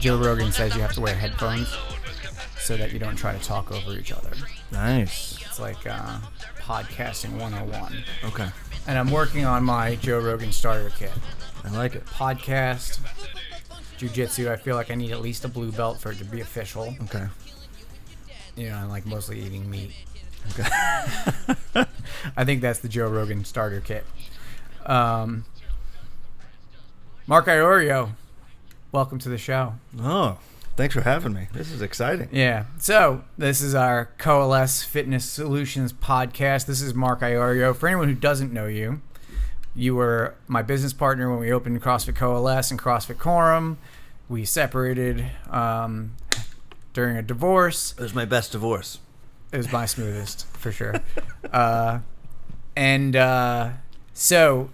Joe Rogan says you have to wear headphones so that you don't try to talk over each other. Nice. It's like podcasting 101. Okay. And I'm working on my Joe Rogan starter kit. I like it. Podcast, jiu-jitsu. I feel like I need at least a blue belt for it to be official. Okay. You know, I'm like mostly eating meat. Okay. I think that's the Joe Rogan starter kit. Mark Iorio, welcome to the show. Oh, thanks for having me. This is exciting. Yeah. So this is our Coalesce Fitness Solutions podcast. This is Mark Iorio. For anyone who doesn't know you, you were my business partner when we opened CrossFit Coalesce and CrossFit Quorum. We separated during a divorce. It was my best divorce. It was my smoothest, for sure. So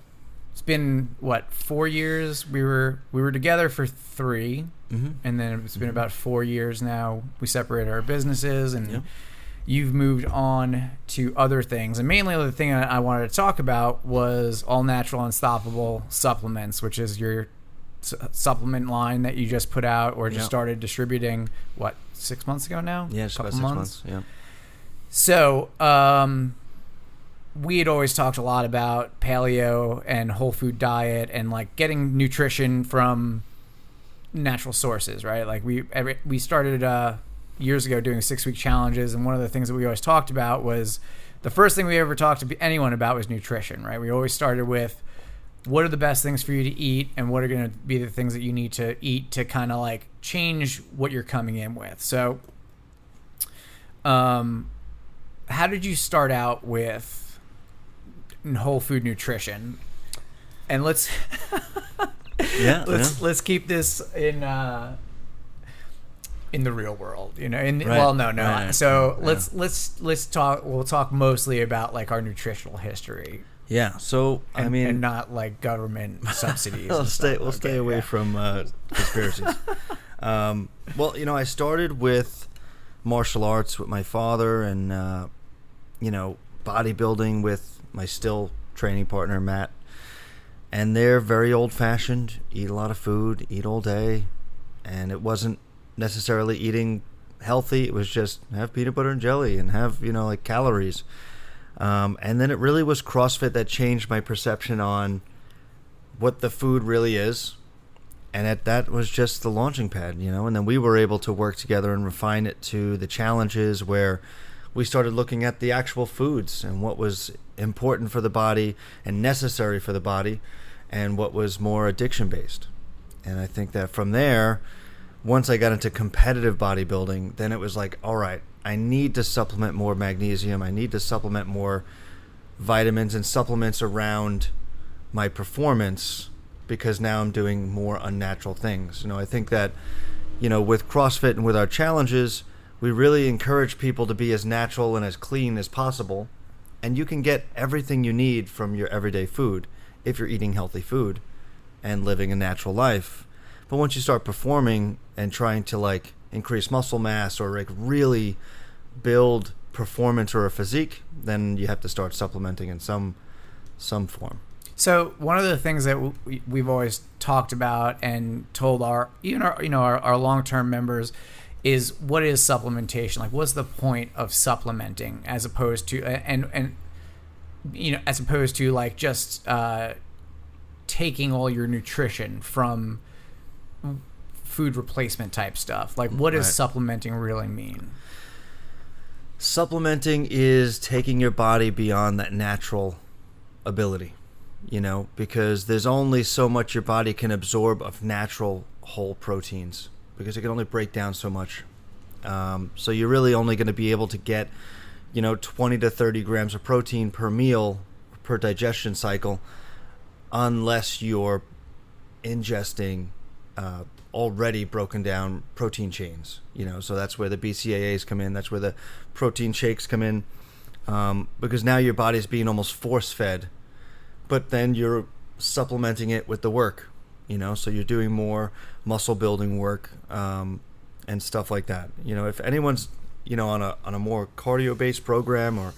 it's been, 4 years? We were together for 3, and then it's been about 4 years now. We separated our businesses, and you've moved on to other things. And mainly the thing I wanted to talk about was All Natural Unstoppable Supplements, which is your supplement line that you just put out or just started distributing, 6 months ago now? Yeah, just about 6 months. Yeah. So, we had always talked a lot about paleo and whole food diet and like getting nutrition from natural sources, right? Like we started years ago doing 6-week challenges, and one of the things that we always talked about was the first thing we ever talked to anyone about was nutrition, right? We always started with what are the best things for you to eat and what are going to be the things that you need to eat to kind of like change what you're coming in with. So, how did you start out with whole food nutrition? And let's keep this in the real world, you know. Right. So let's talk. We'll talk mostly about like our nutritional history. Yeah. So and not like government subsidies. We'll stay away from conspiracies. Well, I started with martial arts with my father, and bodybuilding with my still training partner, Matt. And they're very old-fashioned, eat a lot of food, eat all day. And it wasn't necessarily eating healthy. It was just have peanut butter and jelly and have, like calories. And then it really was CrossFit that changed my perception on what the food really is. And that was just the launching pad, And then we were able to work together and refine it to the challenges where we started looking at the actual foods and what was important for the body and necessary for the body and what was more addiction-based. And I think that from there, once I got into competitive bodybuilding, then it was like, all right, I need to supplement more magnesium. I need to supplement more vitamins and supplements around my performance because now I'm doing more unnatural things. I think that, with CrossFit and with our challenges, we really encourage people to be as natural and as clean as possible. And you can get everything you need from your everyday food if you're eating healthy food and living a natural life. But once you start performing and trying to like increase muscle mass or like really build performance or a physique, then you have to start supplementing in some form. So one of the things that we've always talked about and told our long-term members is what is supplementation? Like, what's the point of supplementing as opposed to like just taking all your nutrition from food replacement type stuff? Like, what does supplementing really mean? Supplementing is taking your body beyond that natural ability, because there's only so much your body can absorb of natural whole proteins, because it can only break down so much. So you're really only going to be able to get, 20 to 30 grams of protein per meal, per digestion cycle, unless you're ingesting already broken down protein chains. So that's where the BCAAs come in. That's where the protein shakes come in, because now your body's being almost force-fed, but then you're supplementing it with the work. So you're doing more muscle building work and stuff like that. If anyone's on a more cardio based program or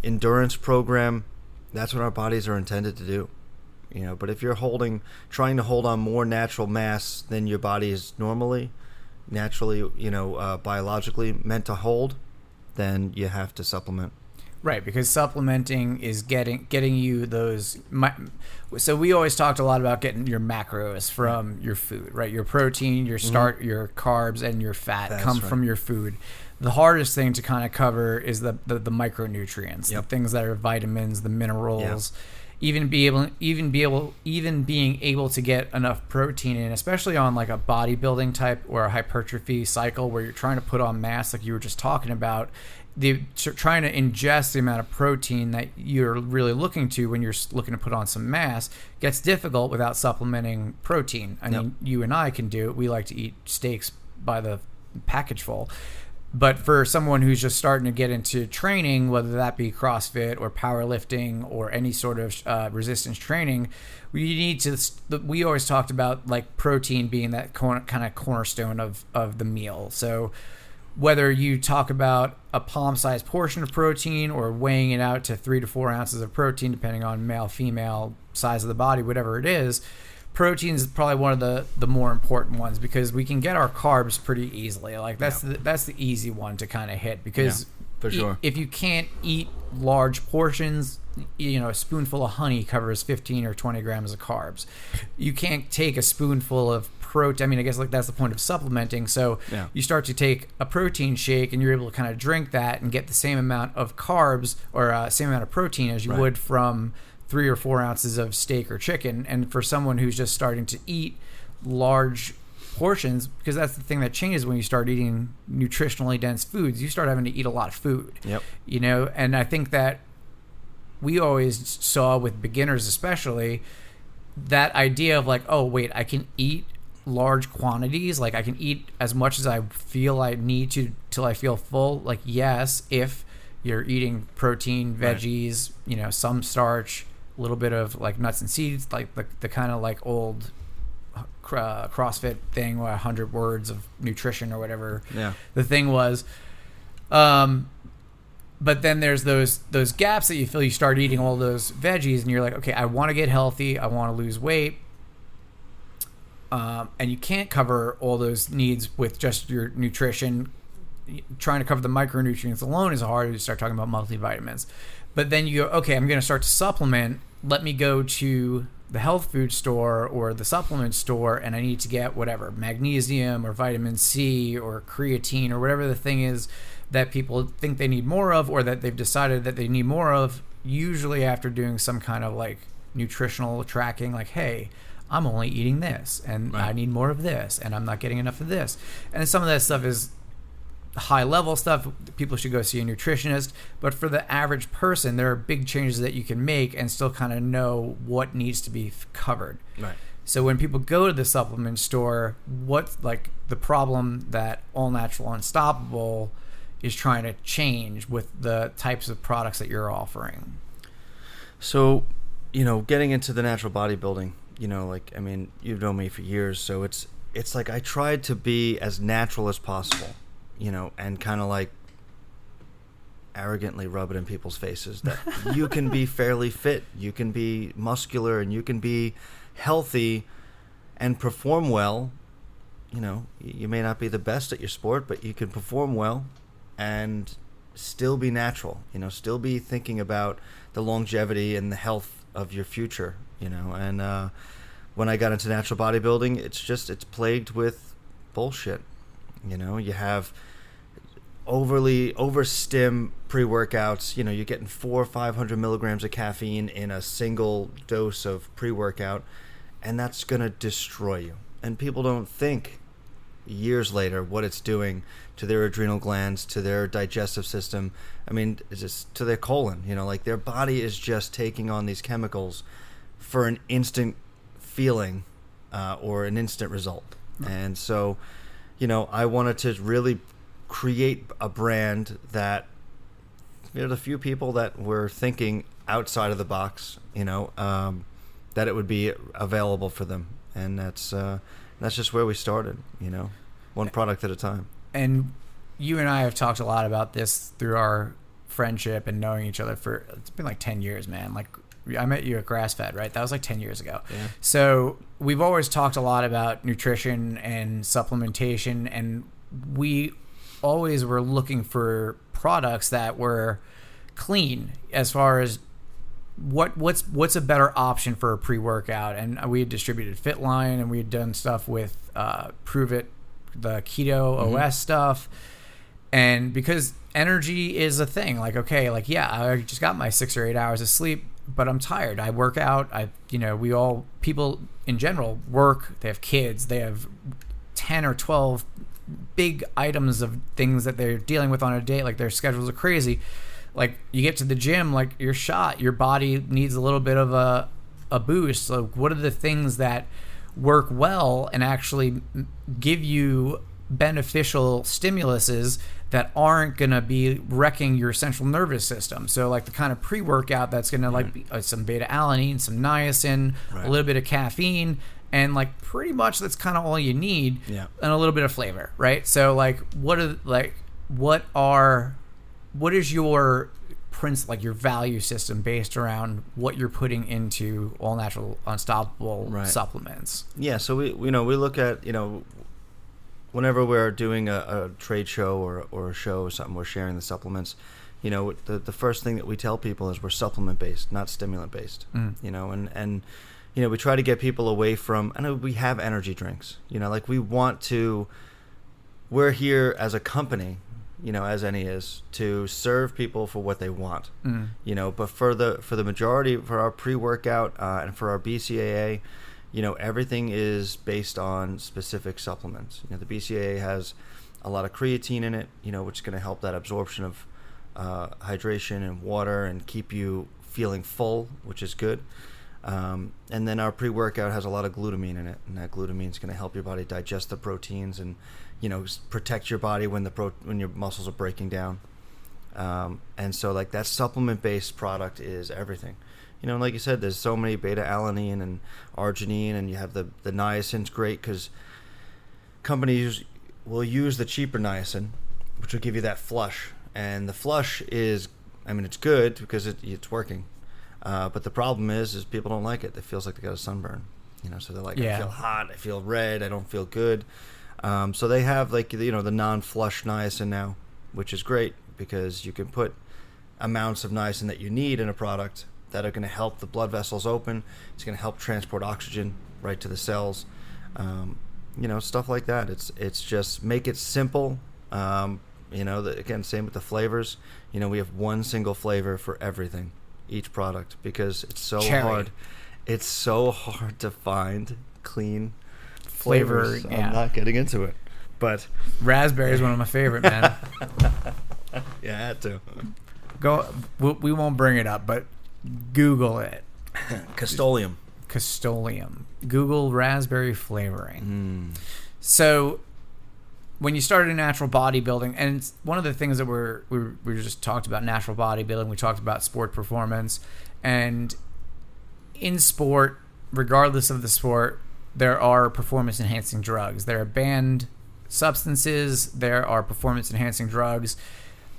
endurance program, that's what our bodies are intended to do. But if you're trying to hold on more natural mass than your body is naturally, biologically meant to hold, then you have to supplement. Right, because supplementing is getting you those. So we always talked a lot about getting your macros from your food, right? Your protein, your your carbs, and your fat come from your food. The hardest thing to kind of cover is the micronutrients, the things that are vitamins, the minerals. Even being able to get enough protein in, especially on like a bodybuilding type or a hypertrophy cycle where you're trying to put on mass, like you were just talking about. Trying to ingest the amount of protein that you're really looking to when you're looking to put on some mass gets difficult without supplementing protein. I mean, you and I can do it. We like to eat steaks by the package full. But for someone who's just starting to get into training, whether that be CrossFit or powerlifting or any sort of resistance training, we always talked about like protein being that kind of cornerstone of the meal. So whether you talk about a palm-sized portion of protein or weighing it out to 3 to 4 ounces of protein, depending on male, female, size of the body, whatever it is, protein is probably one of the more important ones because we can get our carbs pretty easily. Like that's the easy one to kind of hit because for sure. If you can't eat large portions, a spoonful of honey covers 15 or 20 grams of carbs. You can't take a spoonful of protein. I mean, I guess like that's the point of supplementing. So you start to take a protein shake and you're able to kind of drink that and get the same amount of carbs or same amount of protein as you would from 3 or 4 ounces of steak or chicken. And for someone who's just starting to eat large portions, because that's the thing that changes when you start eating nutritionally dense foods, you start having to eat a lot of food. And I think that we always saw with beginners especially that idea of like, oh wait, I can eat large quantities, like I can eat as much as I feel I need to till I feel full. Like yes, if you're eating protein, veggies, some starch, a little bit of like nuts and seeds, like the kind of like old CrossFit thing, 100 words of nutrition or whatever the thing was. But then there's those gaps that you feel. You start eating all those veggies and you're like, okay, I want to get healthy, I want to lose weight. And you can't cover all those needs with just your nutrition. Trying to cover the micronutrients alone is hard. You start talking about multivitamins. But then you go, okay, I'm going to start to supplement. Let me go to the health food store or the supplement store and I need to get whatever, magnesium or vitamin C or creatine or whatever the thing is that people think they need more of or that they've decided that they need more of, usually after doing some kind of like nutritional tracking, like, hey, I'm only eating this and I need more of this and I'm not getting enough of this. And some of that stuff is high level stuff. People should go see a nutritionist. But for the average person, there are big changes that you can make and still kind of know what needs to be covered. Right. So when people go to the supplement store, what's like the problem that All Natural Unstoppable is trying to change with the types of products that you're offering? So, getting into the natural bodybuilding, you've known me for years, so it's like I tried to be as natural as possible, and kind of like arrogantly rub it in people's faces that you can be fairly fit, you can be muscular, and you can be healthy and perform well. You may not be the best at your sport, but you can perform well and still be natural, still be thinking about the longevity and the health of your future, and when I got into natural bodybuilding, it's plagued with bullshit. You have overstim pre-workouts. You're getting 400 or 500 milligrams of caffeine in a single dose of pre-workout, and that's going to destroy you. And people don't think years later what it's doing to their adrenal glands, to their digestive system. I mean, it's just to their colon. Like their body is just taking on these chemicals for an instant feeling or an instant result. And so, I wanted to really create a brand that, the few people that were thinking outside of the box, that it would be available for them. And that's just where we started, one product at a time. And you and I have talked a lot about this through our friendship and knowing each other it's been like 10 years, man. Like I met you at Grass-Fed, right? That was like 10 years ago. Yeah. So we've always talked a lot about nutrition and supplementation, and we always were looking for products that were clean as far as what's a better option for a pre-workout. And we had distributed Fitline, and we had done stuff with Prove It, the keto OS stuff. And because energy is a thing, like, okay, like, yeah, I just got my 6 or 8 hours of sleep, but I'm tired. I work out. People in general work, they have kids, they have 10 or 12 big items of things that they're dealing with on a day. Like, their schedules are crazy. Like, you get to the gym, like, you're shot. Your body needs a little bit of a boost. So what are the things that work well and actually give you beneficial stimuluses that aren't going to be wrecking your central nervous system? So like the kind of pre-workout that's going to like be some beta-alanine, some niacin, a little bit of caffeine, and like pretty much that's kind of all you need, and a little bit of flavor, right? So like what is your like your value system based around what you're putting into all natural unstoppable supplements? Yeah, so we look at, whenever we're doing a trade show or a show or something, we're sharing the supplements, the first thing that we tell people is we're supplement based, not stimulant based. And we try to get people away from, I know we have energy drinks, like we're here as a company, as any is, to serve people for what they want, but for the majority, for our pre-workout and for our BCAA, everything is based on specific supplements. The BCAA has a lot of creatine in it, which is going to help that absorption of hydration and water and keep you feeling full, which is good. And then our pre-workout has a lot of glutamine in it, and that glutamine is going to help your body digest the proteins and, protect your body when your muscles are breaking down. And so like that supplement-based product is everything. Like you said, there's so many beta-alanine and arginine, and you have the niacin's great because companies will use the cheaper niacin, which will give you that flush. And the flush is, it's good because it's working. But the problem is people don't like it. It feels like they got a sunburn. So they're like, I feel hot, I feel red, I don't feel good. So they have like, the non-flush niacin now, which is great because you can put amounts of niacin that you need in a product that are going to help the blood vessels open. It's going to help transport oxygen right to the cells. Stuff like that. It's just make it simple. Again, same with the flavors. We have one single flavor for everything, each product, because it's so hard. It's so hard to find clean flavors. I'm not getting into it, but raspberry is one of my favorite, man. Yeah, I had to. We won't bring it up, but Google it. Castolium. Google raspberry flavoring. So when you started natural bodybuilding, and it's one of the things that we just talked about natural bodybuilding, we talked about sport performance, and in sport, regardless of the sport, there are performance enhancing drugs. There are banned substances, there are performance enhancing drugs,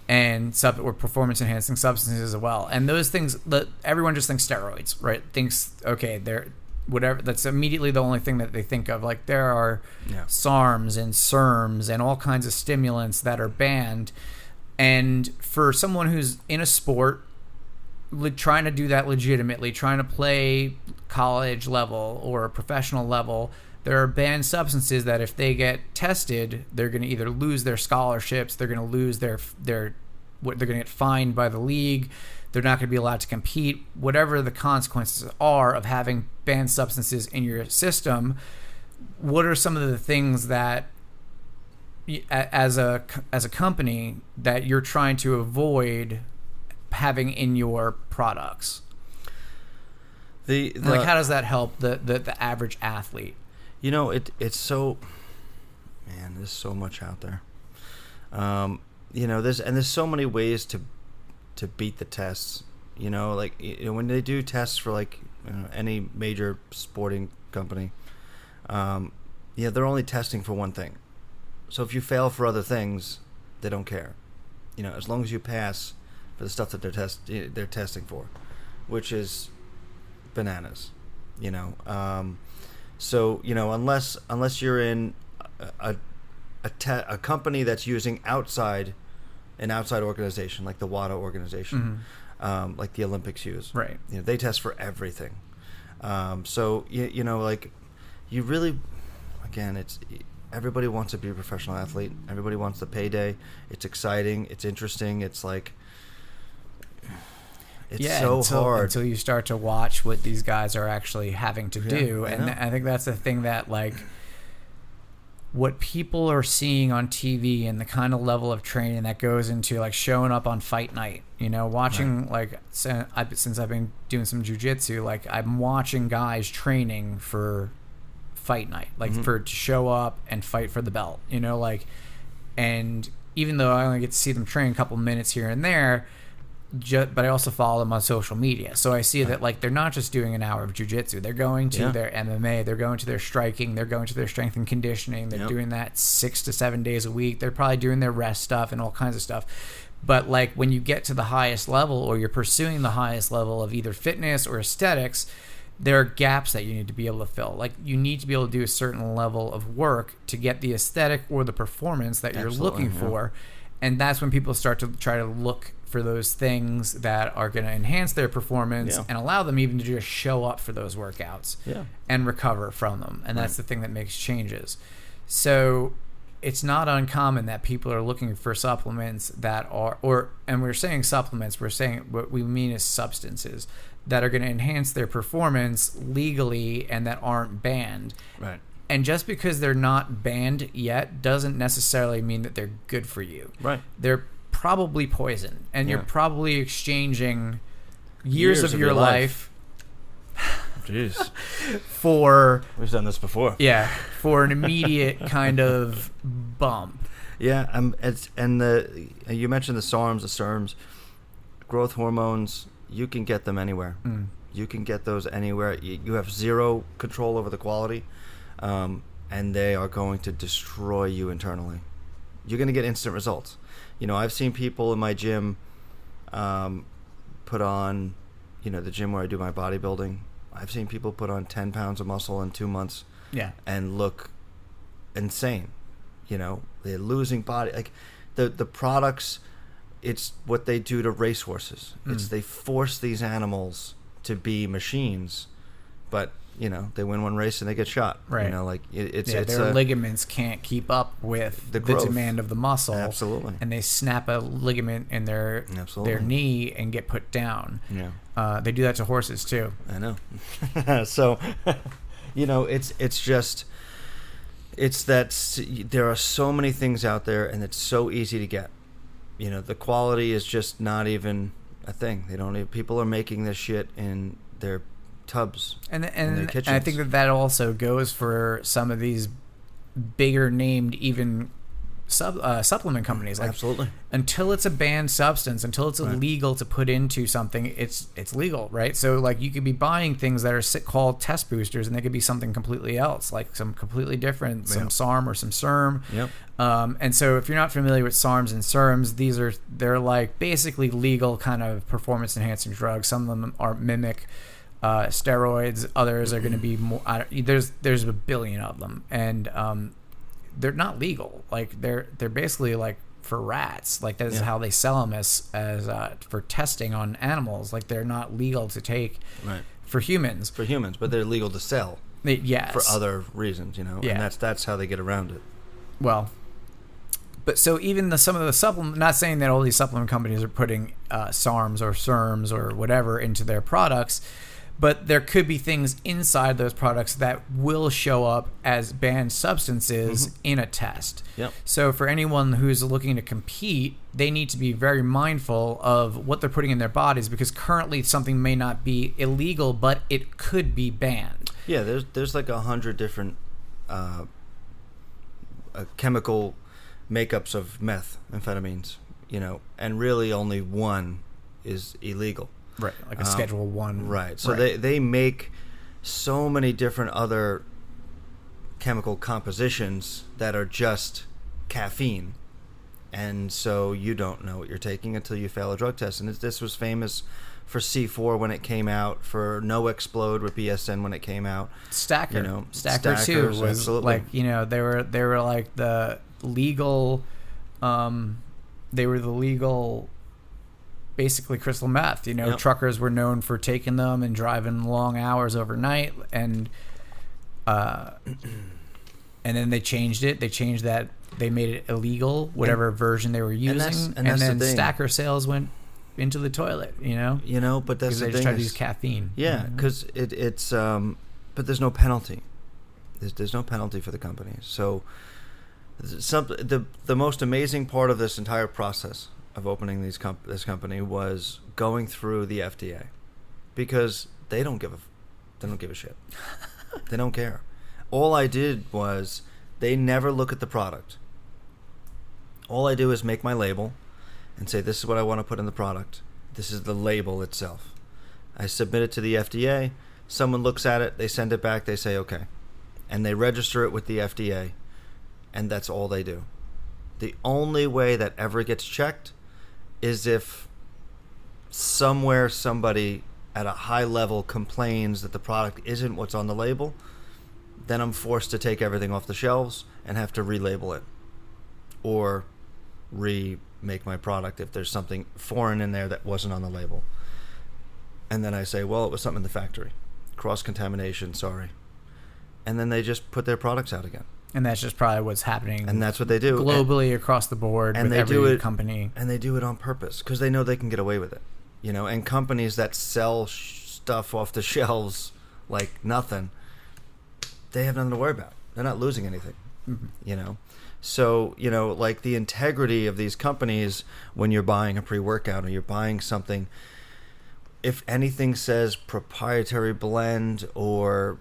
and or performance enhancing substances as well. And those things, everyone just thinks steroids, right? Thinks, okay, they're whatever. That's immediately the only thing that they think of. Like there are SARMs and SERMs and all kinds of stimulants that are banned. And for someone who's in a sport, trying to do that legitimately, trying to play college level or professional level, there are banned substances that if they get tested, they're going to either lose their scholarships, they're going to lose they're going to get fined by the league, they're not going to be allowed to compete, whatever the consequences are of having banned substances in your system. What are some of the things that as a company that you're trying to avoid having in your products? Like how does that help the average athlete? It's so, man, there's so much out there. There's so many ways to beat the tests. When they do tests for any major sporting company, they're only testing for one thing. So if you fail for other things, they don't care. As long as you pass for the stuff that they're testing for, which is bananas, you know. So, you know, unless you're in a company that's using an outside organization like the WADA organization, like the Olympics use. Right. You know, they test for everything. So you know, like, you really, again, everybody wants to be a professional athlete. Everybody wants the payday. It's exciting. It's interesting. It's like, it's so hard until you start to watch what these guys are actually having to do. And I think that's the thing that, like, what people are seeing on TV and the kind of level of training that goes into, like, showing up on fight night, you know, watching, like, since I've been doing some jiu-jitsu, like, I'm watching guys training for fight night, like, to show up and fight for the belt, you know, like, and even though I only get to see them train a couple minutes here and there, but I also follow them on social media. So I see that, like, they're not just doing an hour of jiu-jitsu. They're going to their MMA. They're going to their striking. They're going to their strength and conditioning. They're doing that 6 to 7 days a week. They're probably doing their rest stuff and all kinds of stuff. But, like, when you get to the highest level, or you're pursuing the highest level of either fitness or aesthetics, there are gaps that you need to be able to fill. Like, you need to be able to do a certain level of work to get the aesthetic or the performance that you're looking for. And that's when people start to try to look for those things that are going to enhance their performance and allow them even to just show up for those workouts and recover from them. And that's the thing that makes changes. So it's not uncommon that people are looking for supplements that are, and we're saying supplements, we're saying what we mean is substances that are going to enhance their performance legally and that aren't banned. Right. And just because they're not banned yet doesn't necessarily mean that they're good for you. Right. They're probably poison, and you're probably exchanging years of your life Jeez. for... We've done this before. Yeah, for an immediate kind of bump. Yeah, you mentioned the SARMs, the SERMs, growth hormones. You can get them anywhere. You can get those anywhere. You have zero control over the quality, and they are going to destroy you internally. You're going to get instant results. You know, I've seen people in my gym put on, you know, the gym where I do my bodybuilding. I've seen people put on 10 pounds of muscle in 2 months and look insane. You know, they're losing body. Like, the products, it's what they do to racehorses. It's they force these animals to be machines, but, you know, they win one race and they get shot. Right. You know, like, it's their ligaments can't keep up with the demand of the muscle. Absolutely. And they snap a ligament in their knee and get put down. Yeah. They do that to horses too. I know. So, you know, it's that there are so many things out there, and it's so easy to get. You know, the quality is just not even a thing. People are making this shit in their tubs and I think that also goes for some of these bigger named even supplement companies. Like, absolutely, until it's a banned substance, until it's illegal to put into something, it's legal, right? So, like, you could be buying things that are called test boosters, and they could be something completely else, like some completely different, some SARM or some SERM. And so if you're not familiar with SARMs and SERMs, they're like basically legal kind of performance enhancing drugs. Some of them are mimic steroids. Others are going to be more. There's a billion of them, and they're not legal. Like, they're basically like for rats. Like, that is how they sell them as for testing on animals. Like, they're not legal to take for humans. For humans, but they're legal to sell. Yes. For other reasons, you know. Yeah. And that's how they get around it. Well, but so even some of the supplement, not saying that all these supplement companies are putting SARMs or SERMs or whatever into their products, but there could be things inside those products that will show up as banned substances in a test. Yep. So for anyone who's looking to compete, they need to be very mindful of what they're putting in their bodies, because currently something may not be illegal, but it could be banned. Yeah, there's like 100 different chemical makeups of methamphetamines, you know, and really only one is illegal. Right, like a Schedule 1. Right, so they make so many different other chemical compositions that are just caffeine, And so you don't know what you're taking until you fail a drug test. And this was famous for C4 when it came out, for No Explode with BSN when it came out. Stacker too was absolutely. like, they were like the legal, basically crystal meth. Yep. Truckers were known for taking them and driving long hours overnight, and then they changed it. They changed that. They made it illegal, whatever version they were using, and then stacker sales went into the toilet. But that's the thing. They just tried to use caffeine. Yeah, because it's but there's no penalty. There's no penalty for the companies. So the most amazing part of this entire process of opening this company was going through the FDA, because they don't give a shit. They don't care. All I did was, they never look at the product. All I do is make my label and say, this is what I want to put in the product. This is the label itself. I submit it to the FDA. Someone looks at it. They send it back. They say, okay. And they register it with the FDA. And that's all they do. The only way that ever gets checked is if somewhere somebody at a high level complains that the product isn't what's on the label. Then I'm forced to take everything off the shelves and have to relabel it, or remake my product if there's something foreign in there that wasn't on the label. And then I say, well, it was something in the factory. Cross-contamination, sorry. And then they just put their products out again. And that's just probably what's happening. And that's what they do. Globally, across the board, and with they every do it, company. And they do it on purpose, because they know they can get away with it. And companies that sell stuff off the shelves like nothing, they have nothing to worry about. They're not losing anything, So, like the integrity of these companies when you're buying a pre-workout or you're buying something, if anything says proprietary blend or,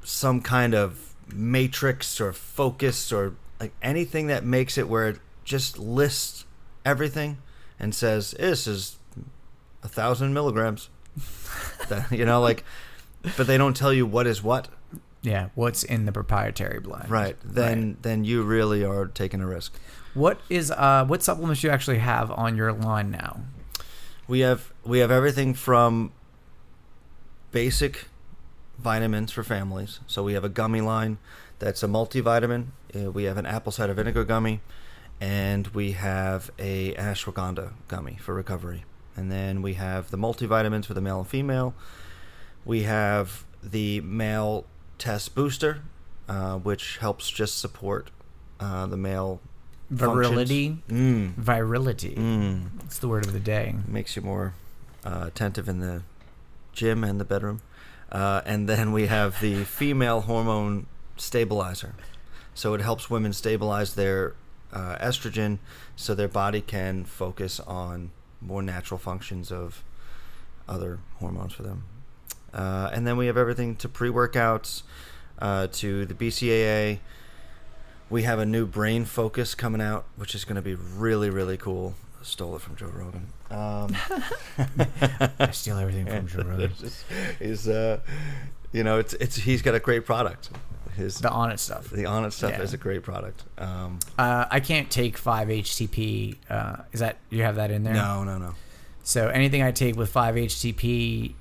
some kind of matrix or focus or like anything that makes it where it just lists everything and says, this is 1,000 milligrams, but they don't tell you what is what. Yeah, what's in the proprietary blend. Right. Then you really are taking a risk. What supplements do you actually have on your line now? We have everything from basic vitamins for families. So we have a gummy line that's a multivitamin. We have an apple cider vinegar gummy, and we have a ashwagandha gummy for recovery. And then we have the multivitamins for the male and female. We have the male test booster, which helps just support the male virility. Virility. Mm. It's the word of the day. Makes you more attentive in the gym and the bedroom. And then we have the female hormone stabilizer. So it helps women stabilize their estrogen so their body can focus on more natural functions of other hormones for them. And then we have everything to pre-workouts, to the BCAA. We have a new brain focus coming out, which is going to be really, really cool. Stole it from Joe Rogan. I steal everything from Joe Rogan. He's got a great product. The On It stuff. The On It stuff is a great product. I can't take 5-HTP. Is that, you have that in there? No. So anything I take with 5-HTP,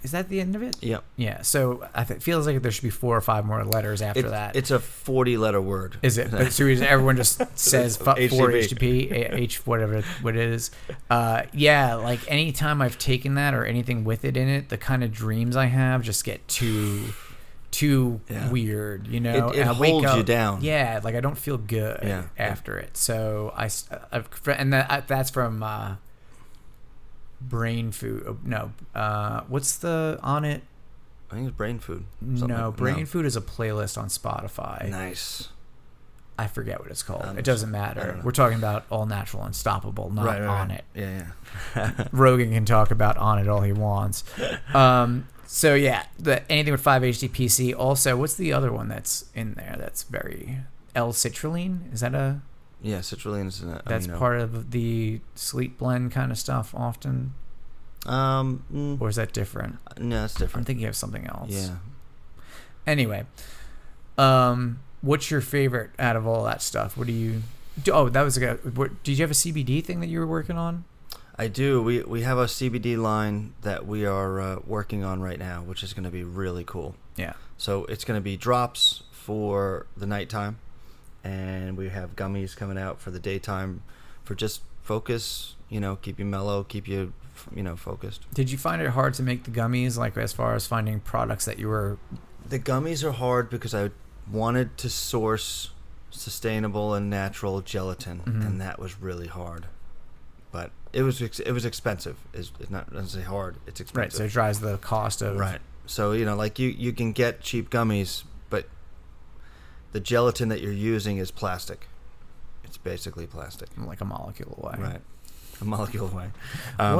is that the end of it? Yep. Yeah. So it feels like there should be 4 or 5 more letters after that. It's a 40-letter word. Is it? But so everyone just says 4-HTP, whatever it is. Like anytime I've taken that or anything with it in it, the kind of dreams I have just get too weird, It holds you down. Yeah, like I don't feel good after it. So that's from Brain Food. No, what's the On It? I think it's Brain Food. Brain Food is a playlist on Spotify. Nice. I forget what it's called. It doesn't matter. We're talking about All Natural Unstoppable, not On It. Yeah. Rogan can talk about On It all he wants. So yeah, anything with 5-HTPC. Also, what's the other one that's in there? That's very L-citrulline. Is that a? Yeah, citrulline is an. That's part of the sleep blend kind of stuff often. Or is that different? No, it's different. I'm thinking of something else. Yeah. Anyway, What's your favorite out of all that stuff? What do you? Oh, that was did you have a CBD thing that you were working on? I do. We have a CBD line that we are working on right now, which is going to be really cool. Yeah. So it's going to be drops for the nighttime, and we have gummies coming out for the daytime for just focus, keep you mellow, keep you, focused. Did you find it hard to make the gummies, like as far as finding products that you were... The gummies are hard because I wanted to source sustainable and natural gelatin, and that was really hard. But it was expensive. It's not necessarily hard. It's expensive. Right, so it drives the cost of... Right. So, like you can get cheap gummies, but the gelatin that you're using is plastic. It's basically plastic. Like a molecule away. Right. A molecule away.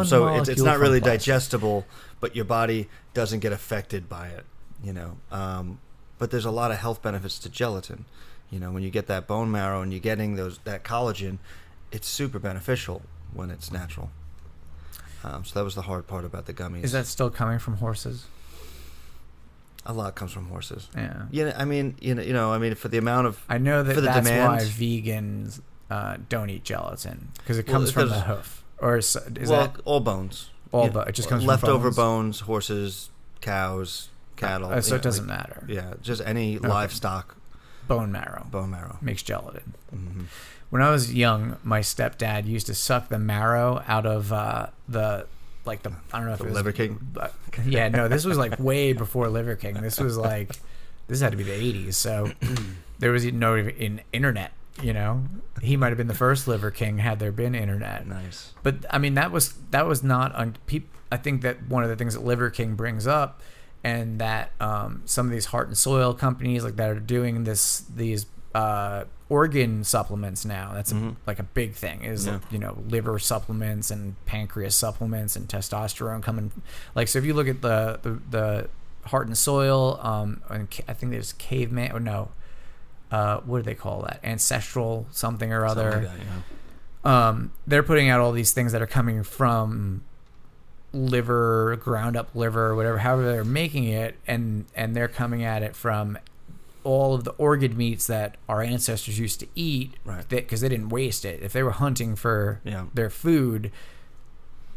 So it's not really digestible, but your body doesn't get affected by it, But there's a lot of health benefits to gelatin. When you get that bone marrow and you're getting that collagen, it's super beneficial when it's natural. So that was the hard part about the gummies. Is that still coming from horses? A lot comes from horses. Yeah. Yeah, I mean, for the amount of... I know that that's demand, why vegans don't eat gelatin, because it comes from the hoof. Or is that... all bones. It just comes from leftover bones, horses, cows, cattle. So it doesn't matter. Yeah, just any livestock. Bone marrow. Bone marrow. Makes gelatin. Mm-hmm. When I was young, my stepdad used to suck the marrow out of I don't know if it was Liver King. Yeah, no, this was like way before Liver King. This had to be the 80s. So there was no internet. He might have been the first Liver King had there been internet. Nice. But I mean, that was not I think that one of the things that Liver King brings up, and that some of these heart and soil companies that are doing these organ supplements now. That's like a big thing. Is liver supplements and pancreas supplements and testosterone coming. So if you look at the heart and soil, and I think there's caveman or no, what do they call that? Ancestral something or other. Something like that, yeah. They're putting out all these things that are coming from liver, ground up liver, whatever, however they're making it, and they're coming at it from all of the organ meats that our ancestors used to eat, right? Because they didn't waste it. If they were hunting for their food,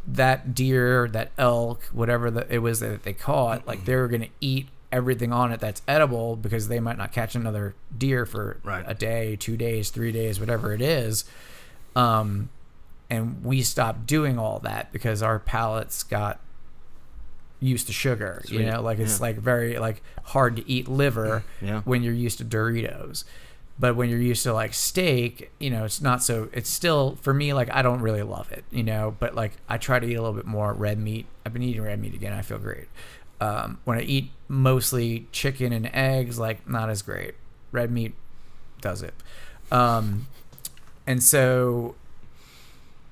that deer, that elk, whatever it was that they caught, they were going to eat everything on it that's edible, because they might not catch another deer for a day, 2 days, 3 days, whatever it is. And we stopped doing all that because our palates got used to sugar. Sweet. It's very hard to eat liver when you're used to Doritos. But when you're used to steak, it's not so. It's still, for me, I don't really love it, But I try to eat a little bit more red meat. I've been eating red meat again. I feel great. When I eat mostly chicken and eggs, not as great. Red meat does it. And so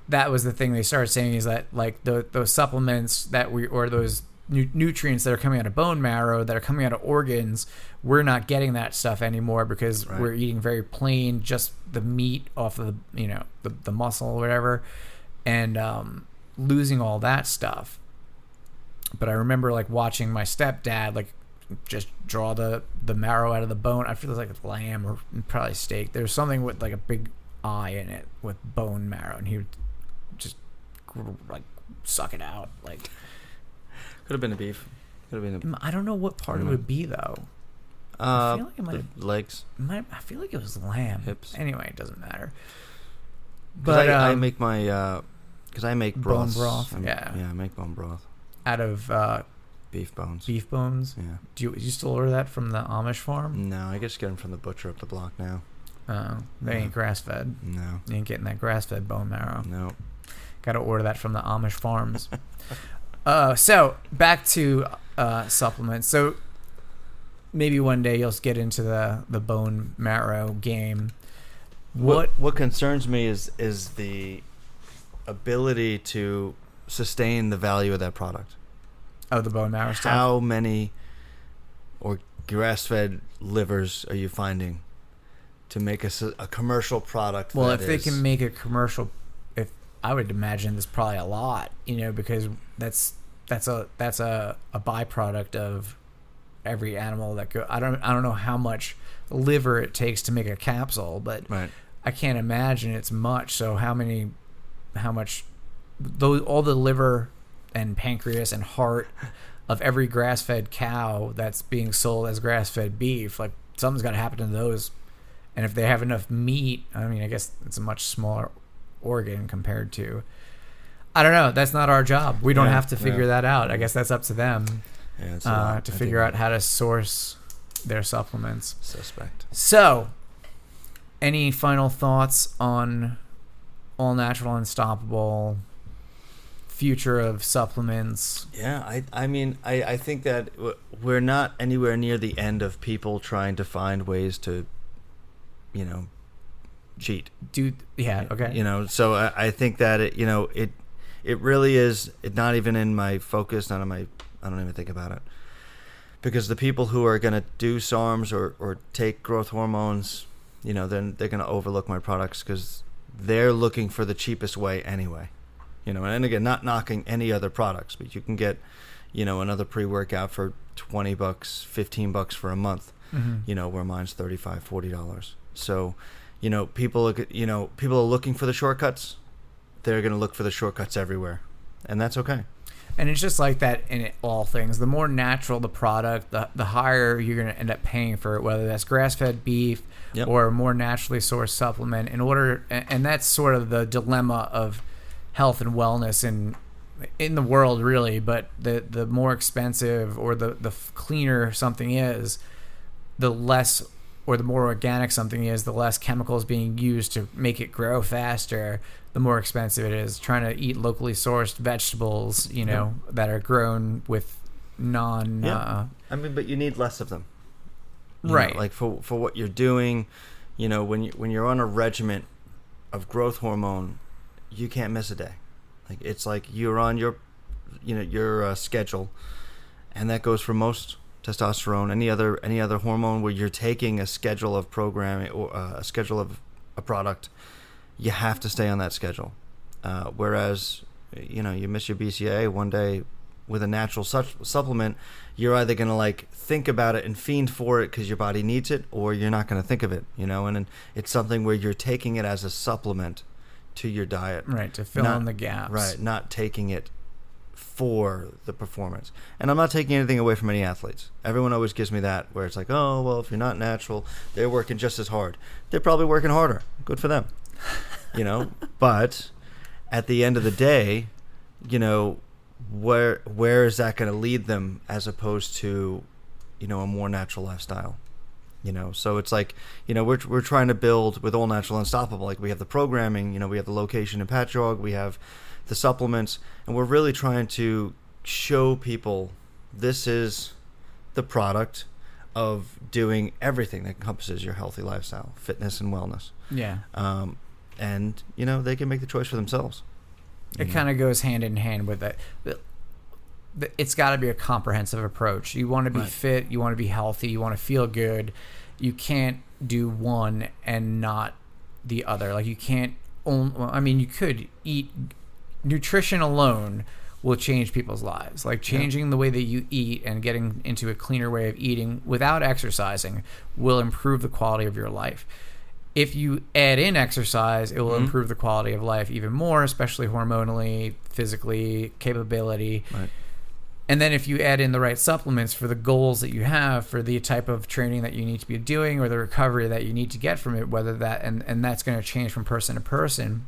that was the thing they started saying, is that those supplements or those nutrients that are coming out of bone marrow, that are coming out of organs, we're not getting that stuff anymore, because we're eating very plain, just the meat off of the muscle or whatever, and losing all that stuff. But I remember watching my stepdad just draw the marrow out of the bone. I feel like it's lamb or probably steak. There's something with a big eye in it with bone marrow, and he would just suck it out. Could have been a beef. I don't know what part it would be though. I feel like it might have legs. I feel like it was lamb. Hips. Anyway, it doesn't matter. But I make my because I make bone broths. broth. I make bone broth out of beef bones. Beef bones. Yeah. Do you still order that from the Amish farm? No, I just get them from the butcher up the block now. Oh, they ain't grass fed. No, you ain't getting that grass fed bone marrow. No. Got to order that from the Amish farms. So back to supplements. So maybe one day you'll get into the bone marrow game. What concerns me is the ability to sustain the value of that product. Oh, the bone marrow stuff. How many or grass-fed livers are you finding to make a commercial product? Well, if they can make a commercial, I would imagine there's probably a lot, because that's a byproduct of every animal that go. I don't know how much liver it takes to make a capsule, but Right. I can't imagine it's much. So how much all the liver and pancreas and heart of every grass-fed cow that's being sold as grass-fed beef, like something's got to happen to those. And if they have enough meat, I mean, I guess it's a much smaller organ compared to, I don't know. That's not our job. We don't have to figure that out. I guess that's up to them to figure out how to source their supplements. Suspect. So, any final thoughts on All Natural Unstoppable, future of supplements? Yeah, I mean, I think that we're not anywhere near the end of people trying to find ways to, cheat. Okay. So I think that it really is not even in my focus. I don't even think about it, because the people who are going to do SARMs or take growth hormones, then they're going to overlook my products because they're looking for the cheapest way anyway. And again, not knocking any other products, but you can get, another pre-workout for $20, $15 for a month, where mine's $35, $40. So, people are looking for the shortcuts. They're going to look for the shortcuts everywhere, and that's okay. And it's just like that in all things. The more natural the product, the higher you're going to end up paying for it, whether that's grass-fed beef or a more naturally sourced supplement. And that's sort of the dilemma of health and wellness in the world, really. But the more expensive or the cleaner something is, the less, or the more organic something is, the less chemicals being used to make it grow faster, the more expensive it is. Trying to eat locally sourced vegetables, that are grown with but you need less of them. Right. Like for what you're doing, when you're on a regimen of growth hormone, you can't miss a day. Like it's like you're on your schedule, and that goes for most testosterone, any other hormone, where you're taking a schedule of programming or a schedule of a product. You have to stay on that schedule. Whereas, you miss your BCA one day with a natural supplement, you're either going to think about it and fiend for it because your body needs it, or you're not going to think of it, and it's something where you're taking it as a supplement to your diet. Right, to fill in the gaps. Right, not taking it for the performance. And I'm not taking anything away from any athletes. Everyone always gives me that, where it's like, oh, well, if you're not natural, they're working just as hard. They're probably working harder. Good for them. But at the end of the day, where is that going to lead them as opposed to, a more natural lifestyle? So it's like, we're trying to build with All Natural Unstoppable. Like we have the programming, we have the location in Patchogue, we have the supplements, and we're really trying to show people this is the product of doing everything that encompasses your healthy lifestyle, fitness and wellness. Yeah. And, they can make the choice for themselves. It kind of goes hand in hand with that. It's got to be a comprehensive approach. You want to be fit, you want to be healthy, you want to feel good. You can't do one and not the other. Like you can't you could eat. Nutrition alone will change people's lives. Like changing the way that you eat and getting into a cleaner way of eating without exercising will improve the quality of your life. If you add in exercise, it will improve the quality of life even more, especially hormonally, physically, capability. Right. And then if you add in the right supplements for the goals that you have, for the type of training that you need to be doing or the recovery that you need to get from it, whether that, and that's going to change from person to person,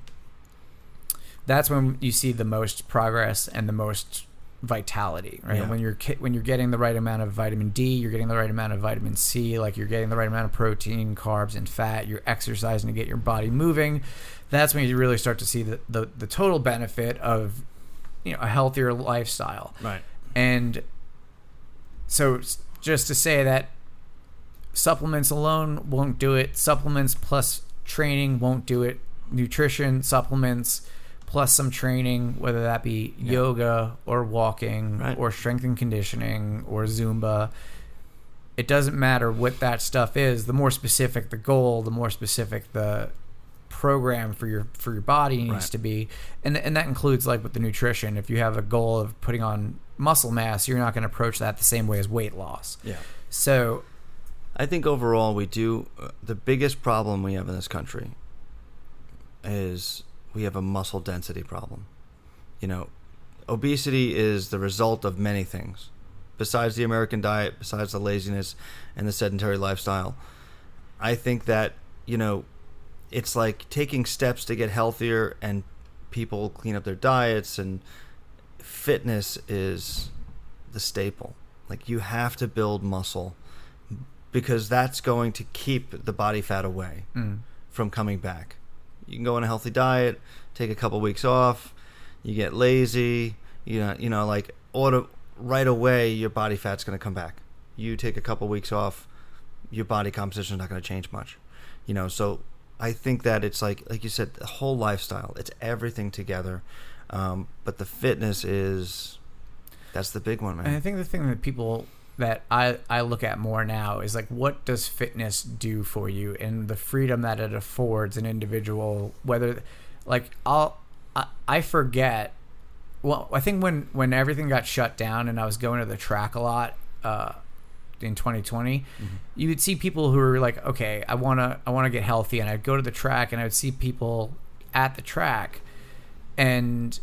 that's when you see the most progress and the most vitality, right? Yeah. When you're getting the right amount of vitamin D, you're getting the right amount of vitamin C, like you're getting the right amount of protein, carbs, and fat, you're exercising to get your body moving, that's when you really start to see the total benefit of a healthier lifestyle. Right. And so just to say that supplements alone won't do it, supplements plus training won't do it, nutrition, supplements plus some training, whether that be yoga or walking or strength and conditioning or Zumba, it doesn't matter what that stuff is. The more specific the goal, the more specific the program for your body needs to be, and that includes like with the nutrition. If you have a goal of putting on muscle mass, you're not going to approach that the same way as weight loss. Yeah. So I think overall we do the biggest problem we have in this country is we have a muscle density problem. You know, obesity is the result of many things. Besides the American diet, besides the laziness and the sedentary lifestyle, I think that, you know, it's like taking steps to get healthier, and people clean up their diets, and fitness is the staple. Like, you have to build muscle because that's going to keep the body fat away from coming back. You can go on a healthy diet, take a couple weeks off, you get lazy, like right away your body fat's going to come back. You take a couple weeks off, your body composition is not going to change much. So I think that it's like you said, the whole lifestyle, it's everything together. But the fitness that's the big one, man. And I think the thing that I look at more now is like, what does fitness do for you, and the freedom that it affords an individual, whether like I forget. Well, I think when everything got shut down and I was going to the track a lot in 2020, you would see people who were like, okay, I want to get healthy, and I'd go to the track and I would see people at the track, and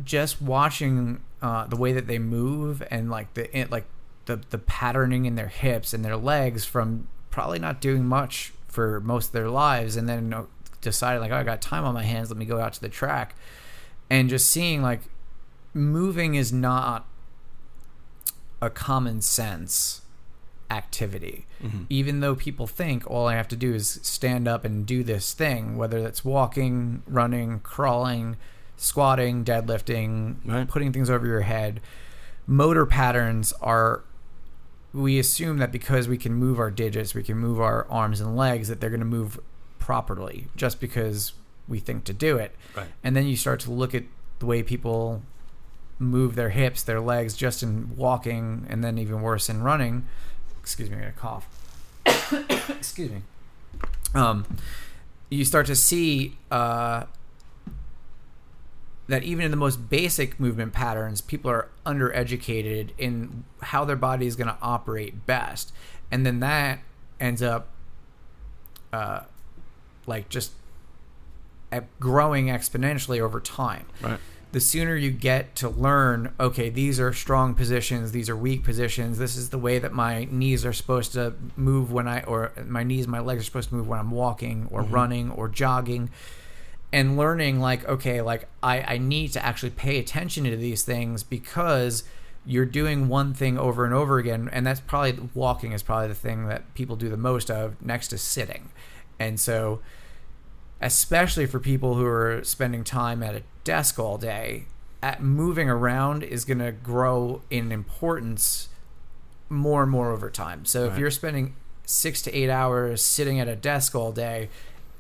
just watching the way that they move and like the patterning in their hips and their legs from probably not doing much for most of their lives, and then deciding like, oh, I got time on my hands, let me go out to the track. And just seeing like moving is not a common sense activity. Even though people think all I have to do is stand up and do this thing, whether that's walking, running, crawling, squatting, deadlifting, putting things over your head. Motor patterns we assume that because we can move our digits, we can move our arms and legs, that they're going to move properly just because we think to do it. And then you start to look at the way people move their hips, their legs, just in walking, and then even worse in running. Excuse me, I'm gonna cough. Excuse me. You start to see that even in the most basic movement patterns, people are undereducated in how their body is going to operate best, and then that ends up just growing exponentially over time. The sooner you get to learn, okay, these are strong positions, these are weak positions, this is the way that my knees are supposed to move my legs are supposed to move when I'm walking or running or jogging, and learning like, okay, like I need to actually pay attention to these things because you're doing one thing over and over again, and that's probably, walking is probably the thing that people do the most of next to sitting. And so especially for people who are spending time at a desk all day, moving around is going to grow in importance more and more over time. So if you're spending 6 to 8 hours sitting at a desk all day,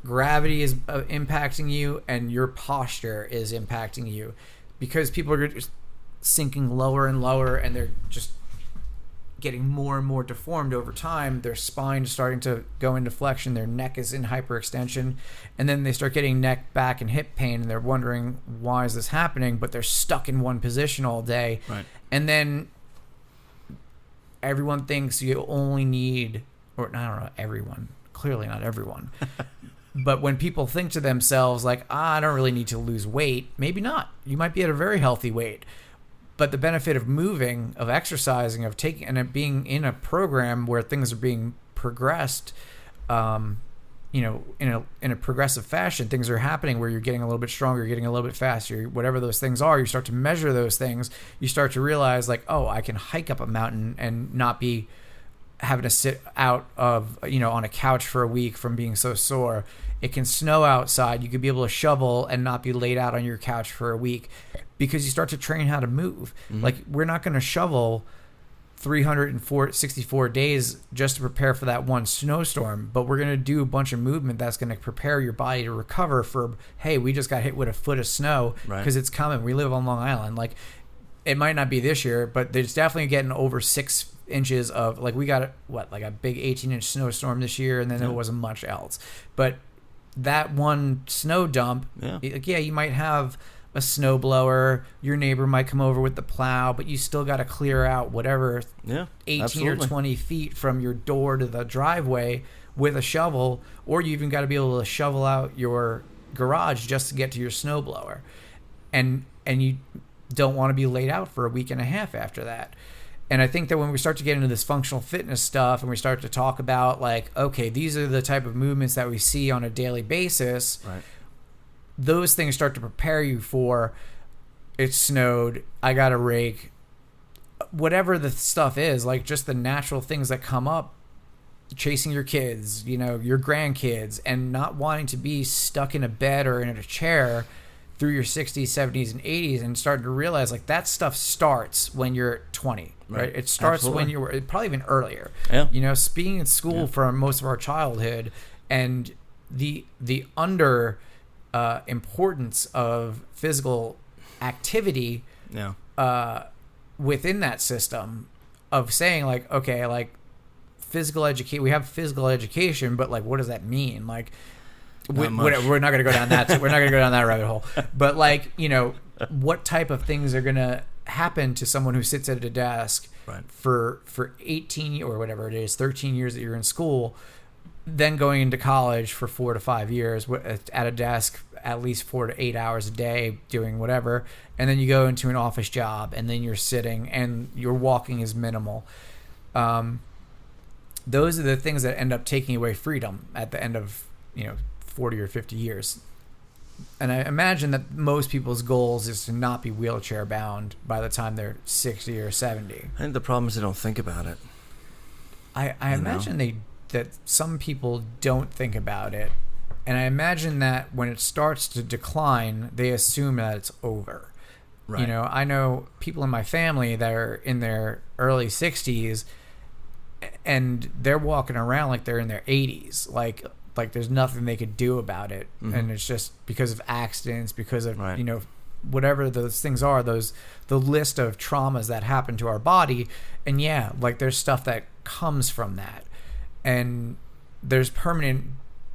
gravity is impacting you, and your posture is impacting you, because people are just sinking lower and lower, and they're just getting more and more deformed over time. Their spine is starting to go into flexion, their neck is in hyperextension, and then they start getting neck, back, and hip pain, and they're wondering, why is this happening? But they're stuck in one position all day. And then everyone thinks you only need, or I don't know, everyone, clearly not everyone, but when people think to themselves like, I don't really need to lose weight, maybe not. You might be at a very healthy weight. But the benefit of moving, of exercising, of taking, and of being in a program where things are being progressed, in a progressive fashion, things are happening where you're getting a little bit stronger, you're getting a little bit faster, whatever those things are, you start to measure those things. You start to realize like, oh, I can hike up a mountain and not be having to sit out of, on a couch for a week from being so sore. It can snow outside. You could be able to shovel and not be laid out on your couch for a week, because you start to train how to move. Like, we're not going to shovel 364 days just to prepare for that one snowstorm, but we're going to do a bunch of movement that's going to prepare your body to recover for, hey, we just got hit with a foot of snow because it's coming. We live on Long Island. Like, it might not be this year, but there's definitely getting over 6 inches of, like, we got a big 18-inch snowstorm this year, and then there wasn't much else. But that one snow dump, you might have a snow blower, your neighbor might come over with the plow, but you still got to clear out whatever 18 absolutely. or 20 feet from your door to the driveway with a shovel, or you even got to be able to shovel out your garage just to get to your snow blower. And you don't want to be laid out for a week and a half after that. And I think that when we start to get into this functional fitness stuff and we start to talk about like, okay, these are the type of movements that we see on a daily basis, right. Those things start to prepare you for, it snowed, I got a rake, whatever the stuff is, like just the natural things that come up, chasing your kids, your grandkids, and not wanting to be stuck in a bed or in a chair through your 60s, 70s, and 80s, and starting to realize like that stuff starts when you're 20, right? It starts when you're probably even earlier. Yeah. Being in school for most of our childhood, and the under importance of physical activity within that system of saying like, okay, like physical education, we have physical education, but like, what does that mean? Like, we're not going to go down that. We're not going to go down that rabbit hole. But like, what type of things are going to happen to someone who sits at a desk for 18 or whatever it is, 13 years that you're in school, then going into college for 4 to 5 years at a desk at least 4 to 8 hours a day doing whatever, and then you go into an office job, and then you're sitting and your walking is minimal. Those are the things that end up taking away freedom at the end of 40 or 50 years. And I imagine that most people's goals is to not be wheelchair bound by the time they're 60 or 70. I think the problem is they don't think about it. I imagine that some people don't think about it. And I imagine that when it starts to decline, they assume that it's over. Right. I know people in my family that are in their early 60s, and they're walking around like they're in their 80s. Like there's nothing they could do about it. Mm-hmm. And it's just because of accidents, because of, whatever those things are, the list of traumas that happen to our body. And like there's stuff that comes from that. And there's permanent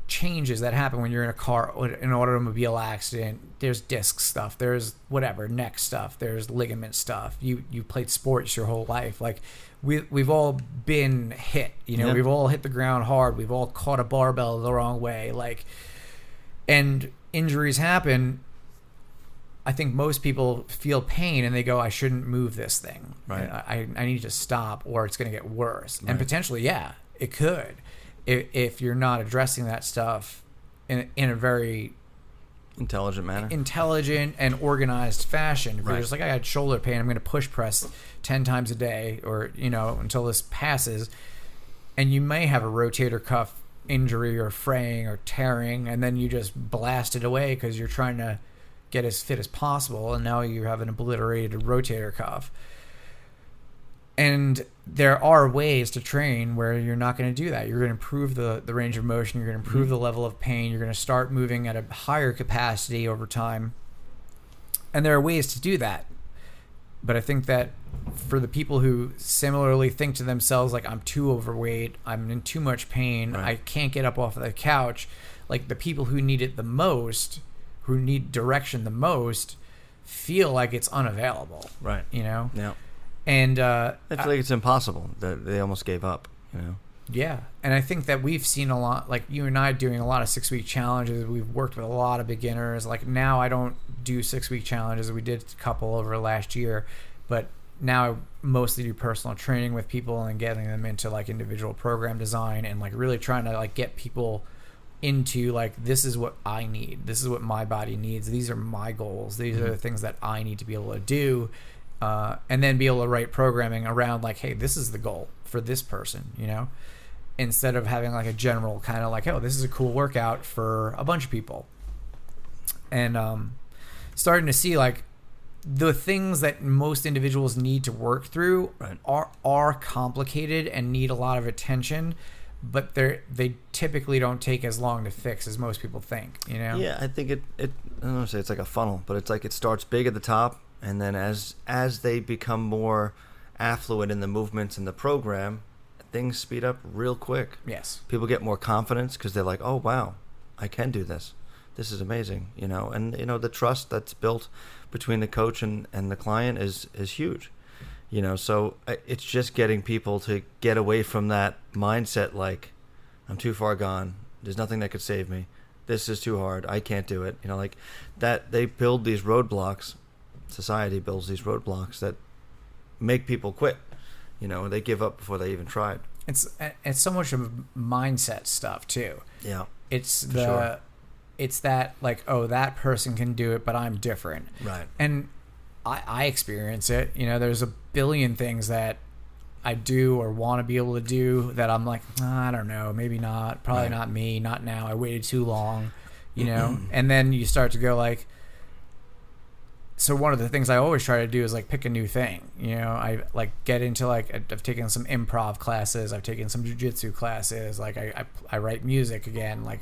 changes that happen when you're in a car, an automobile accident. There's disc stuff, there's whatever, neck stuff, there's ligament stuff. You played sports your whole life. Like we've all been hit, we've all hit the ground hard. We've all caught a barbell the wrong way. Like, and injuries happen. I think most people feel pain and they go, I shouldn't move this thing. Right. I need to stop or it's going to get worse. Right. And potentially, it could. If you're not addressing that stuff in a very intelligent and organized fashion. If you're just like, I got shoulder pain, I'm going to push press 10 times a day or, until this passes. And you may have a rotator cuff injury or fraying or tearing, and then you just blast it away because you're trying to get as fit as possible. And now you have an obliterated rotator cuff. And there are ways to train where you're not going to do that. You're going to improve the range of motion. You're going to improve the level of pain. You're going to start moving at a higher capacity over time. And there are ways to do that. But I think that for the people who similarly think to themselves, like, I'm too overweight, I'm in too much pain, I can't get up off of the couch, like the people who need it the most, who need direction the most, feel like it's unavailable. Right. Yeah. And I feel like it's impossible. That they almost gave up, Yeah, and I think that we've seen a lot, like you and I doing a lot of 6-week challenges. We've worked with a lot of beginners. Like now I don't do 6-week challenges. We did a couple over last year, but now I mostly do personal training with people and getting them into like individual program design and like really trying to like get people into like, this is what I need. This is what my body needs. These are my goals. These are the things that I need to be able to do. And then be able to write programming around like, hey, this is the goal for this person, instead of having like a general kind of like, oh, this is a cool workout for a bunch of people. And starting to see like the things that most individuals need to work through are complicated and need a lot of attention, but they typically don't take as long to fix as most people think, Yeah, I think it I don't want to say it's like a funnel, but it's like it starts big at the top. And then as they become more affluent in the movements in the program, things speed up real quick. Yes. People get more confidence because they're like, oh, wow, I can do this. This is amazing, and the trust that's built between the coach and the client is huge, so it's just getting people to get away from that mindset, like, I'm too far gone, there's nothing that could save me, this is too hard, I can't do it, like that. They build these roadblocks, society builds these roadblocks that make people quit, they give up before they even tried. It's so much of mindset stuff too. Yeah, it's sure. It's that, like, oh, that person can do it, but I'm different. Right. And I experience it. There's a billion things that I do or want to be able to do that I'm like, I don't know, maybe not, probably not me, not now. I waited too long, and then you start to go like, so one of the things I always try to do is like pick a new thing. I like get into like, I've taken some improv classes, I've taken some jiu-jitsu classes, like I write music again, like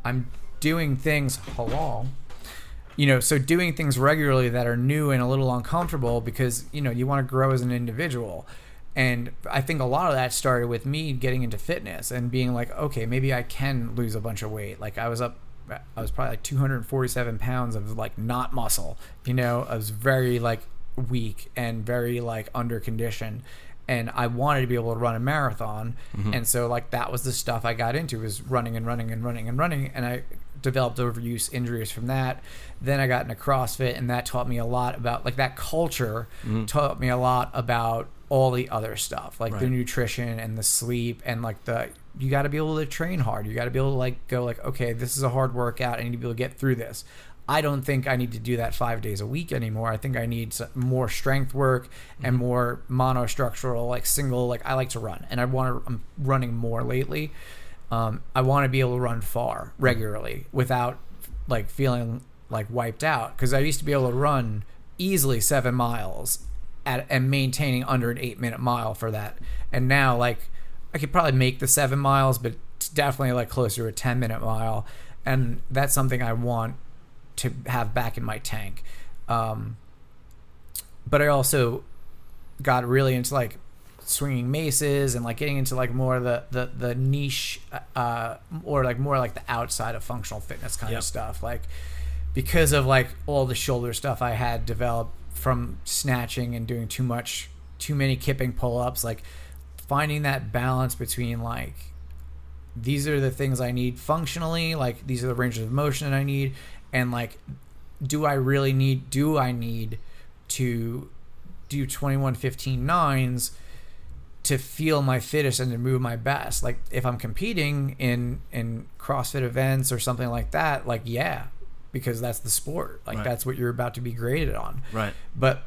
I'm doing things so doing things regularly that are new and a little uncomfortable because you want to grow as an individual. And I think a lot of that started with me getting into fitness and being like, okay, maybe I can lose a bunch of weight. Like I was probably like 247 pounds of like not muscle, I was very like weak and very like under conditioned, and I wanted to be able to run a marathon. And so like that was the stuff I got into, was running, and I developed overuse injuries from that. Then I got into CrossFit, and that taught me a lot about like that culture, taught me a lot about all the other stuff, like the nutrition and the sleep, and like you got to be able to train hard. You got to be able to like go like, okay, this is a hard workout, I need to be able to get through this. I don't think I need to do that 5 days a week anymore. I think I need more strength work and more monostructural, like single, like I like to run, and I'm running more lately. I want to be able to run far regularly without like feeling like wiped out, because I used to be able to run easily 7 miles and maintaining under an 8-minute mile for that. And now like I could probably make the 7 miles, but it's definitely like closer to a 10-minute mile. And that's something I want to have back in my tank. But I also got really into like swinging maces and like getting into like more of the niche, or like more like the outside of functional fitness kind of stuff. Like because of like all the shoulder stuff I had developed from snatching and doing too many kipping pull-ups, like finding that balance between like, these are the things I need functionally, like these are the ranges of motion that I need, and like, do I need to do 21:15.9s to feel my fittest and to move my best? Like if I'm competing in CrossFit events or something like that, like because that's the sport, like that's what you're about to be graded on. Right. But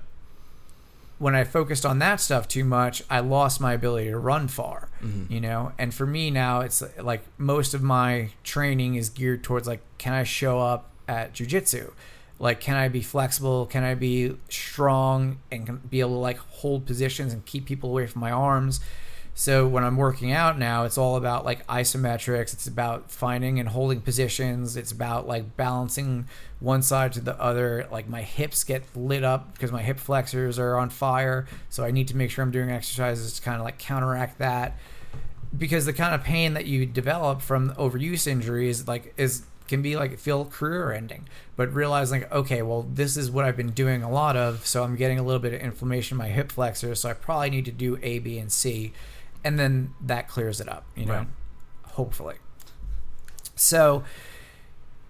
when I focused on that stuff too much, I lost my ability to run far, and for me now, it's like most of my training is geared towards like, can I show up at jiu-jitsu? Like, can I be flexible? Can I be strong and be able to like hold positions and keep people away from my arms? So when I'm working out now, it's all about like isometrics. It's about finding and holding positions. It's about like balancing one side to the other. Like my hips get lit up because my hip flexors are on fire. So I need to make sure I'm doing exercises to kind of like counteract that. Because the kind of pain that you develop from overuse injuries can be like feel career ending. But realizing, okay, well, this is what I've been doing a lot of, so I'm getting a little bit of inflammation in my hip flexors, so I probably need to do A, B, and C. And then that clears it up, hopefully. So,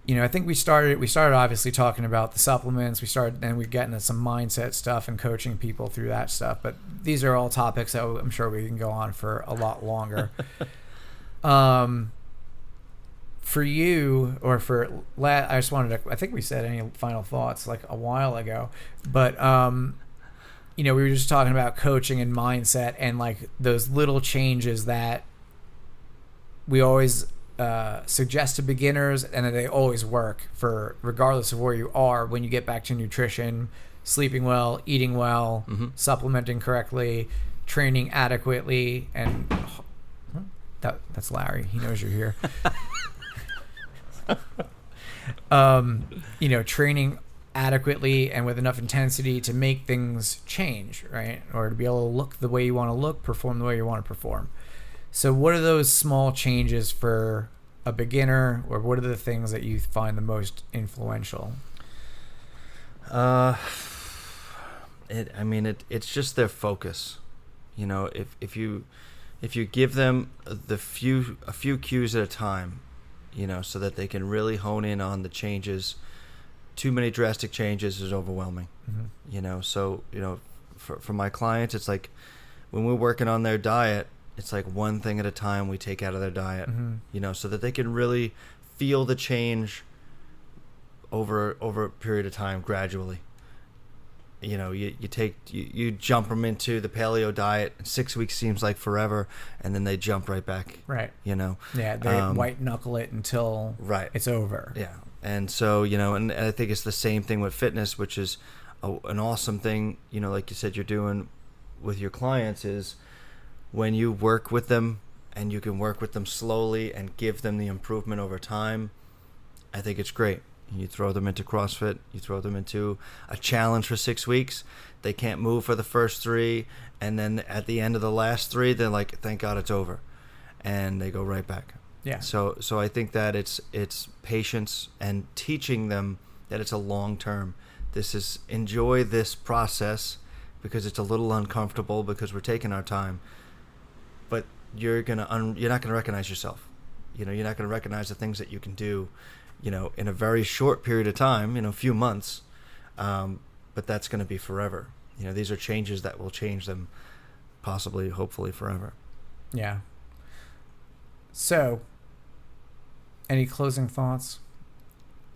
I think we started obviously talking about the supplements. Then we get into some mindset stuff and coaching people through that stuff. But these are all topics that I'm sure we can go on for a lot longer. For you, or I just wanted to, I think we said any final thoughts like a while ago, but we were just talking about coaching and mindset and like those little changes that we always suggest to beginners, and that they always work for regardless of where you are when you get back to nutrition, sleeping well, eating well, supplementing correctly, training adequately, and that's Larry. He knows you're here. Training adequately and with enough intensity to make things change, right? Or to be able to look the way you want to look, perform the way you want to perform. So what are those small changes for a beginner, or what are the things that you find the most influential? It's just their focus. You know, if you give them a few cues at a time, you know, so that they can really hone in on the changes. Too many drastic changes is overwhelming. Mm-hmm. You know, so, you know, for my clients, it's like when we're working on their diet, it's like one thing at a time we take out of their diet, mm-hmm. you know, so that they can really feel the change over a period of time gradually. You know, you jump them into the paleo diet, 6 weeks seems like forever, and then they jump right back. Right. You know. Yeah, they white knuckle it until it's over. Yeah. And so, you know, and I think it's the same thing with fitness, which is an awesome thing, you know, like you said, you're doing with your clients, is when you work with them and you can work with them slowly and give them the improvement over time, I think it's great. You throw them into CrossFit, you throw them into a challenge for 6 weeks, they can't move for the first 3, and then at the end of the last 3, they're like, thank God it's over. And they go right back. Yeah. So I think that it's patience and teaching them that it's a long term. This is, enjoy this process because it's a little uncomfortable because we're taking our time. But you're not gonna recognize yourself. You know, you're not gonna recognize the things that you can do, you know, in a very short period of time, you know, a few months. But that's gonna be forever. You know, these are changes that will change them possibly, hopefully forever. Yeah. So, any closing thoughts?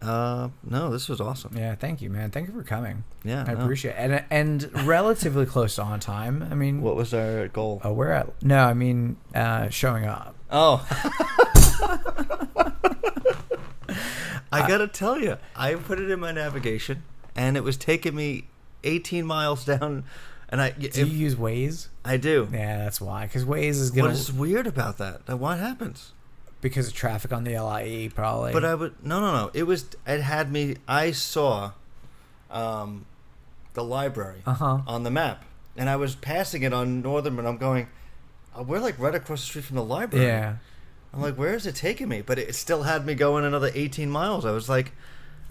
No, this was awesome. Yeah, thank you, man. Thank you for coming. Yeah, I appreciate it. And relatively close to on time. I mean, what was our goal? Oh, we're at showing up. Oh. I gotta tell you, I put it in my navigation, and it was taking me 18 miles down. And do you use Waze? I do. Yeah, that's why. Because Waze is gonna. What is weird about that? What happens? Because of traffic on the LIE, probably. But no. It had me. I saw, the library on the map, and I was passing it on Northern, and I'm going, we're like right across the street from the library. Yeah. I'm like, where is it taking me? But it still had me going another 18 miles. I was like,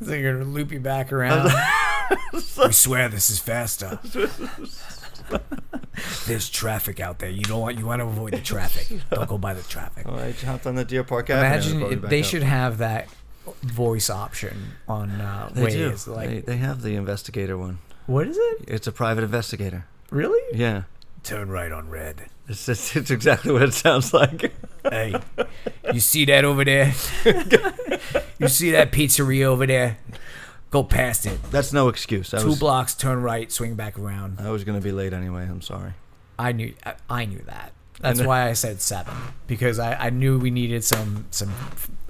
they're gonna loop you back around. We swear this is faster. There's traffic out there. You want to avoid the traffic. Don't go by the traffic. I jumped on the Deer Park Avenue. Imagine they should have that voice option on Waze. Like, they have the investigator one. What is it? It's a private investigator. Really? Yeah. Turn right on red. It's exactly what it sounds like. Hey, you see that over there? You see that pizzeria over there? Go past it. That's no excuse. 2 blocks, turn right, swing back around. I was going to be late anyway. I'm sorry. I knew that. That's why I said 7, because I knew we needed some kind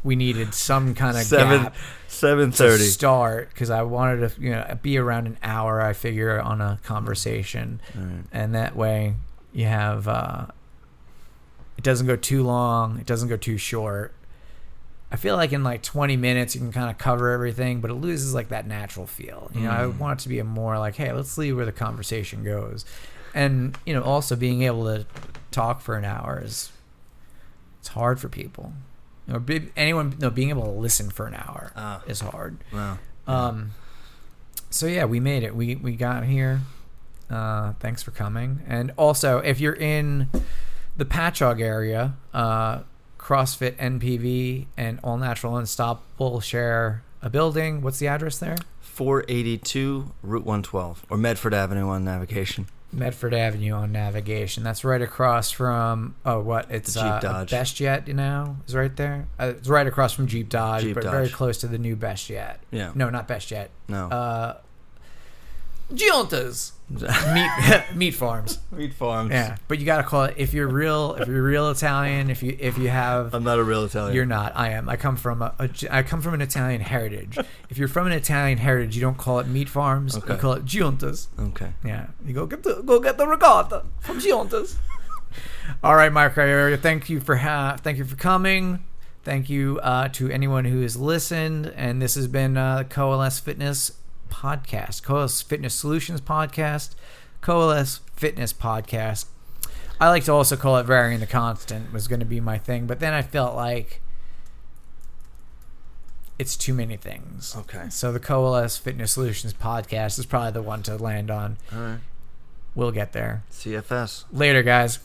of gap. 7:30 to start, because I wanted to be around an hour. I figure on a conversation, right. And that way you have it doesn't go too long. It doesn't go too short. I feel like in like 20 minutes you can kind of cover everything, but it loses like that natural feel. You know, I want it to be a more like, hey, let's see where the conversation goes. And, you know, also being able to talk for an hour it's hard for people. You know, being able to listen for an hour is hard. Wow. So yeah, we made it. We got here. Thanks for coming. And also, if you're in the Patchogue area, CrossFit NPV and All Natural Unstoppable share a building. What's the address there? 482 Route 112, or Medford Avenue on navigation. Medford Avenue on navigation. That's right across from it's Jeep Dodge. Best Jet, is right there. It's right across from Jeep Dodge, very close to the new Best Jet. Yeah. No, not Best Jet. No. Giuntas. Meat farms. Meat farms. Yeah, but you got to call it if you're real Italian. If you have, I'm not a real Italian. You're not. I am. I come from an Italian heritage. If you're from an Italian heritage, you don't call it meat farms. Okay. You call it Giuntas. Okay. Yeah. You go get the ricotta from Giuntas. All right, Mark Iorio, thank you for coming. Thank you to anyone who has listened, and this has been Coalesce Fitness Podcast, Coalesce Fitness Solutions Podcast, Coalesce Fitness Podcast. I like to also call it Varying the Constant was going to be my thing, but then I felt like it's too many things. Okay. So the Coalesce Fitness Solutions podcast is probably the one to land on. All right. We'll get there. CFS. Later, guys.